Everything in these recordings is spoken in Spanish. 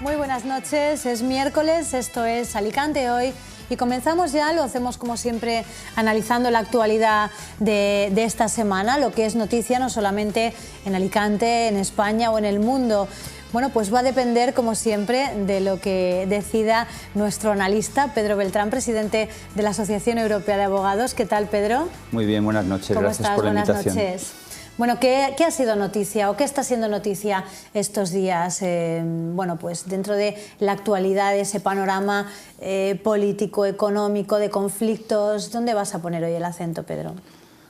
Muy buenas noches, es miércoles, esto es Alicante Hoy y comenzamos ya, lo hacemos como siempre analizando la actualidad de esta semana, lo que es noticia no solamente en Alicante, en España o en el mundo. Bueno, pues va a depender, como siempre, de lo que decida nuestro analista, Pedro Beltrán, presidente de la Asociación Europea de Abogados. ¿Qué tal, Pedro? Muy bien, buenas noches, gracias por la invitación. Buenas noches. Bueno, ¿qué ha sido noticia o qué está siendo noticia estos días? Bueno, pues dentro de la actualidad, de ese panorama político, económico, de conflictos, ¿dónde vas a poner hoy el acento, Pedro?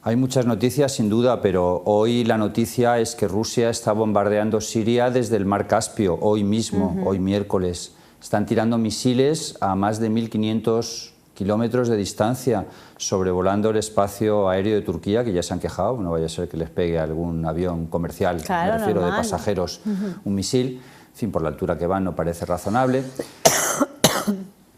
Hay muchas noticias, sin duda, pero hoy la noticia es que Rusia está bombardeando Siria desde el Mar Caspio, hoy mismo, hoy miércoles. Están tirando misiles a más de 1.500 kilómetros de distancia, sobrevolando el espacio aéreo de Turquía, que ya se han quejado, no vaya a ser que les pegue algún avión comercial, claro, me refiero, normal, de pasajeros, un misil. En fin, por la altura que van no parece razonable.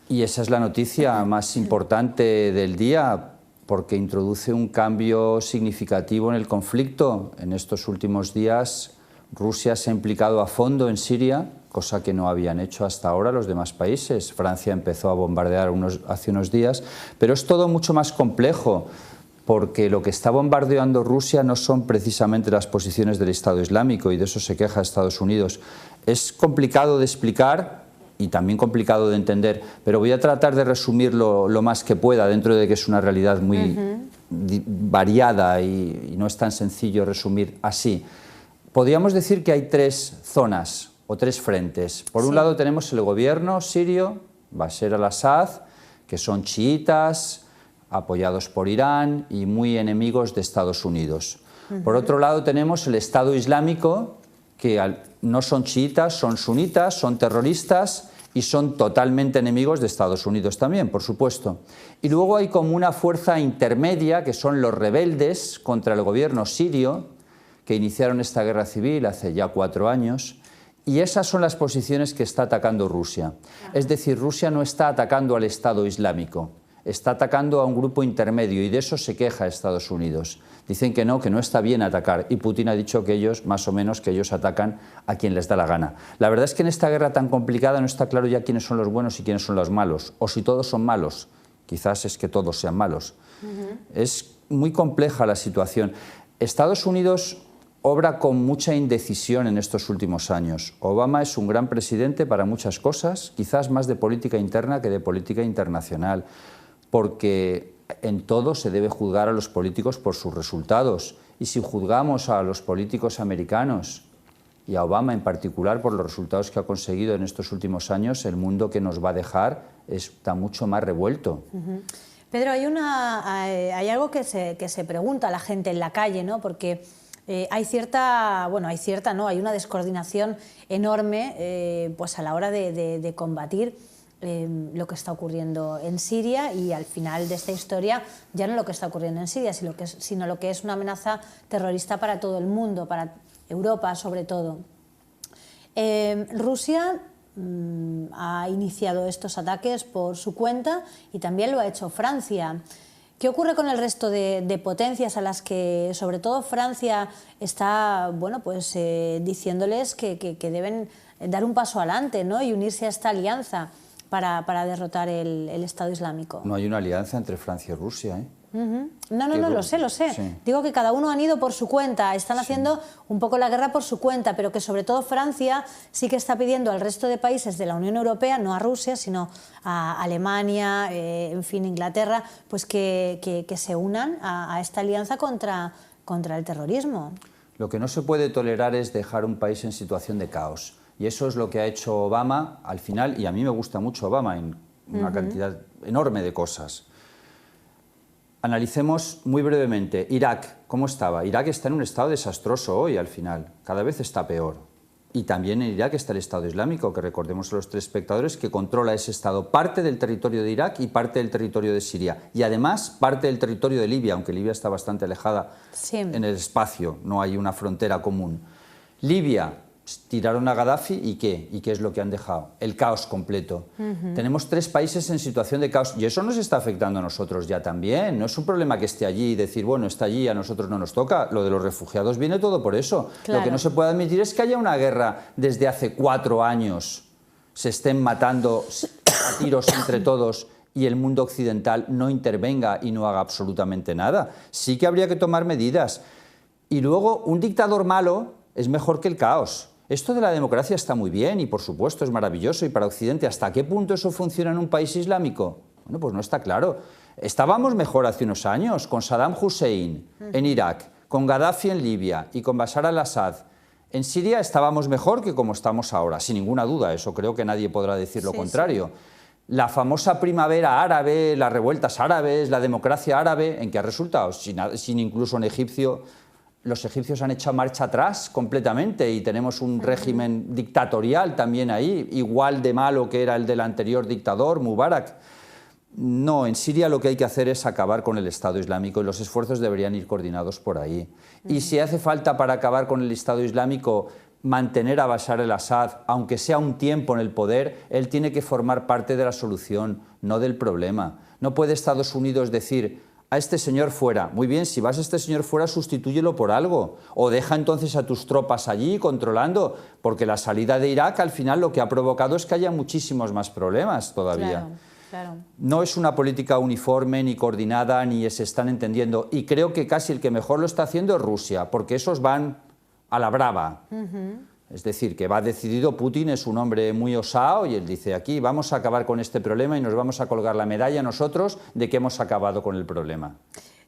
Y esa es la noticia más importante del día, porque introduce un cambio significativo en el conflicto. En estos últimos días Rusia se ha implicado a fondo en Siria, cosa que no habían hecho hasta ahora los demás países. Francia empezó a bombardear hace unos días, pero es todo mucho más complejo, porque lo que está bombardeando Rusia no son precisamente las posiciones del Estado Islámico, y de eso se queja Estados Unidos. Es complicado de explicar y también complicado de entender, pero voy a tratar de resumirlo lo más que pueda, dentro de que es una realidad muy variada y no es tan sencillo resumir así. Podríamos decir que hay tres zonas o tres frentes. Por un lado tenemos el gobierno sirio, Bashar al-Assad, que son chiitas, apoyados por Irán y muy enemigos de Estados Unidos. Por otro lado tenemos el Estado Islámico, que no son chiitas, son sunitas, son terroristas y son totalmente enemigos de Estados Unidos también, por supuesto. Y luego hay como una fuerza intermedia, que son los rebeldes contra el gobierno sirio, que iniciaron esta guerra civil hace ya 4 años, y esas son las posiciones que está atacando Rusia. Es decir, Rusia no está atacando al Estado Islámico, está atacando a un grupo intermedio, y de eso se queja Estados Unidos. Dicen que no está bien atacar, y Putin ha dicho que ellos, más o menos, que ellos atacan a quien les da la gana. La verdad es que en esta guerra tan complicada no está claro ya quiénes son los buenos y quiénes son los malos, o si todos son malos. Quizás es que todos sean malos. Es muy compleja la situación. Estados Unidos obra con mucha indecisión en estos últimos años. Obama es un gran presidente para muchas cosas, quizás más de política interna que de política internacional, porque en todo se debe juzgar a los políticos por sus resultados. Y si juzgamos a los políticos americanos, y a Obama en particular, por los resultados que ha conseguido en estos últimos años, el mundo que nos va a dejar está mucho más revuelto. Pedro, hay algo que se pregunta a la gente en la calle, ¿no? Porque hay una descoordinación enorme pues a la hora de combatir lo que está ocurriendo en Siria, y al final de esta historia ya no lo que está ocurriendo en Siria, sino lo que es una amenaza terrorista para todo el mundo, para Europa sobre todo. Rusia ha iniciado estos ataques por su cuenta y también lo ha hecho Francia. ¿Qué ocurre con el resto de potencias a las que, sobre todo Francia, está diciéndoles que deben dar un paso adelante, ¿no? Y unirse a esta alianza para derrotar el Estado Islámico? No hay una alianza entre Francia y Rusia, ¿eh? No, lo sé. Sí. Digo que cada uno han ido por su cuenta, están haciendo un poco la guerra por su cuenta, pero que sobre todo Francia sí que está pidiendo al resto de países de la Unión Europea, no a Rusia, sino a Alemania, en fin, Inglaterra, pues que se unan a esta alianza contra el terrorismo. Lo que no se puede tolerar es dejar un país en situación de caos. Y eso es lo que ha hecho Obama al final, y a mí me gusta mucho Obama en una cantidad enorme de cosas. Analicemos muy brevemente Irak. ¿Cómo estaba? Irak está en un estado desastroso hoy al final, cada vez está peor. Y también en Irak está el Estado Islámico, que recordemos a los telespectadores que controla ese estado, parte del territorio de Irak y parte del territorio de Siria. Y además parte del territorio de Libia, aunque Libia está bastante alejada en el espacio, no hay una frontera común. Libia, tiraron a Gaddafi y ¿qué? ¿Y qué es lo que han dejado? El caos completo. Tenemos 3 países en situación de caos y eso nos está afectando a nosotros ya también. No es un problema que esté allí y decir, bueno, está allí, a nosotros no nos toca. Lo de los refugiados viene todo por eso. Claro. Lo que no se puede admitir es que haya una guerra desde hace 4 años se estén matando a tiros entre todos y el mundo occidental no intervenga y no haga absolutamente nada. Sí que habría que tomar medidas. Y luego, un dictador malo es mejor que el caos. Esto de la democracia está muy bien y, por supuesto, es maravilloso. Y para Occidente, ¿hasta qué punto eso funciona en un país islámico? Bueno, pues no está claro. Estábamos mejor hace unos años con Saddam Hussein en Irak, con Gaddafi en Libia y con Bashar al-Assad. En Siria estábamos mejor que como estamos ahora, sin ninguna duda. Eso creo que nadie podrá decir lo contrario. Sí. La famosa primavera árabe, las revueltas árabes, la democracia árabe, ¿en qué ha resultado? Sin incluso en Egipcio, los egipcios han hecho marcha atrás completamente y tenemos un régimen dictatorial también ahí, igual de malo que era el del anterior dictador, Mubarak. No, en Siria lo que hay que hacer es acabar con el Estado Islámico y los esfuerzos deberían ir coordinados por ahí. Y si hace falta para acabar con el Estado Islámico mantener a Bashar al-Assad, aunque sea un tiempo en el poder, él tiene que formar parte de la solución, no del problema. No puede Estados Unidos decir a este señor fuera. Muy bien, si vas a este señor fuera, sustitúyelo por algo. O deja entonces a tus tropas allí controlando, porque la salida de Irak al final lo que ha provocado es que haya muchísimos más problemas todavía. Claro. Claro. No es una política uniforme ni coordinada ni se están entendiendo y creo que casi el que mejor lo está haciendo es Rusia, porque esos van a la brava. Es decir, que va decidido. Putin es un hombre muy osado y él dice aquí vamos a acabar con este problema y nos vamos a colgar la medalla nosotros de que hemos acabado con el problema.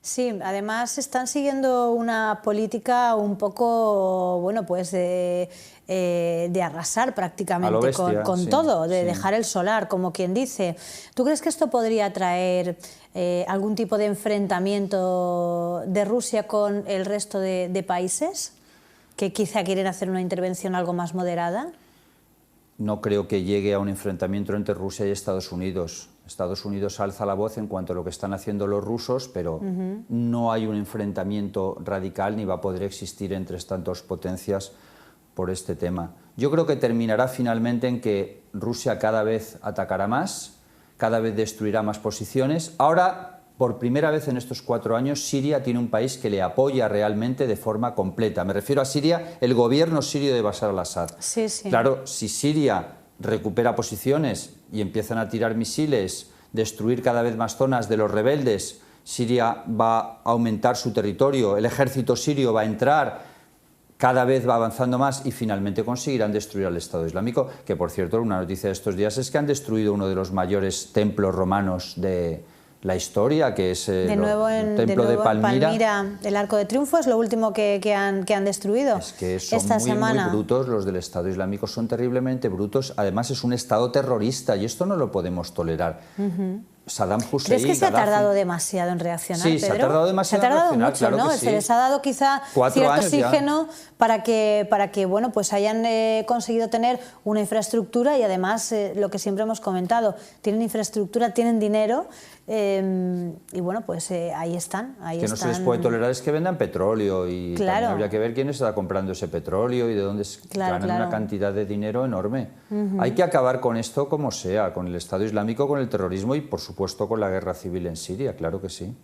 Sí, además están siguiendo una política un poco, bueno, pues de arrasar prácticamente bestia, con sí, todo, de sí. dejar el solar, como quien dice. ¿Tú crees que esto podría traer algún tipo de enfrentamiento de Rusia con el resto de países que quizá quieren hacer una intervención algo más moderada? No creo que llegue a un enfrentamiento entre Rusia y Estados Unidos. Estados Unidos alza la voz en cuanto a lo que están haciendo los rusos, pero no hay un enfrentamiento radical ni va a poder existir entre estas dos potencias por este tema. Yo creo que terminará finalmente en que Rusia cada vez atacará más, cada vez destruirá más posiciones. Ahora, por primera vez en estos 4 años, Siria tiene un país que le apoya realmente de forma completa. Me refiero a Siria, el gobierno sirio de Bashar al-Assad. Sí, sí. Claro, si Siria recupera posiciones y empiezan a tirar misiles, destruir cada vez más zonas de los rebeldes, Siria va a aumentar su territorio, el ejército sirio va a entrar, cada vez va avanzando más y finalmente conseguirán destruir al Estado Islámico, que por cierto una noticia de estos días es que han destruido uno de los mayores templos romanos de la historia, que es el templo de Palmira. El Arco de Triunfo es lo último que han destruido. Es que son esta semana. Muy brutos, los del Estado Islámico son terriblemente brutos. Además es un Estado terrorista y esto no lo podemos tolerar. Saddam Hussein, ¿Crees que se ha tardado demasiado en reaccionar, Sí, Pedro? se ha tardado demasiado en reaccionar, mucho, claro ¿no? que sí. Se les ha dado quizá 4 cierto años oxígeno para que bueno, pues hayan conseguido tener una infraestructura y además lo que siempre hemos comentado, tienen infraestructura, tienen dinero y bueno, pues ahí están. Que no se les puede tolerar es que vendan petróleo y también habría que ver quién está comprando ese petróleo y de dónde ganan una cantidad de dinero enorme. Hay que acabar con esto como sea, con el Estado Islámico, con el terrorismo y por supuesto con la guerra civil en Siria, claro que sí.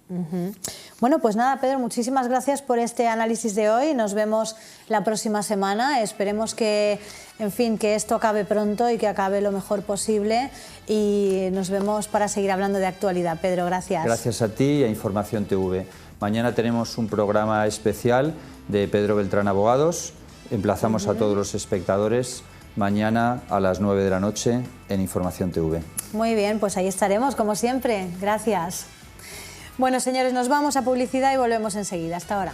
Bueno, pues nada, Pedro, muchísimas gracias por este análisis de hoy. Nos vemos la próxima semana. Esperemos que, en fin, que esto acabe pronto y que acabe lo mejor posible. Y nos vemos para seguir hablando de actualidad. Pedro, gracias. Gracias a ti y a Información TV. Mañana tenemos un programa especial de Pedro Beltrán Abogados. Emplazamos a todos los espectadores mañana a las 9 de la noche en Información TV. Muy bien, pues ahí estaremos, como siempre. Gracias. Bueno, señores, nos vamos a publicidad y volvemos enseguida. Hasta ahora.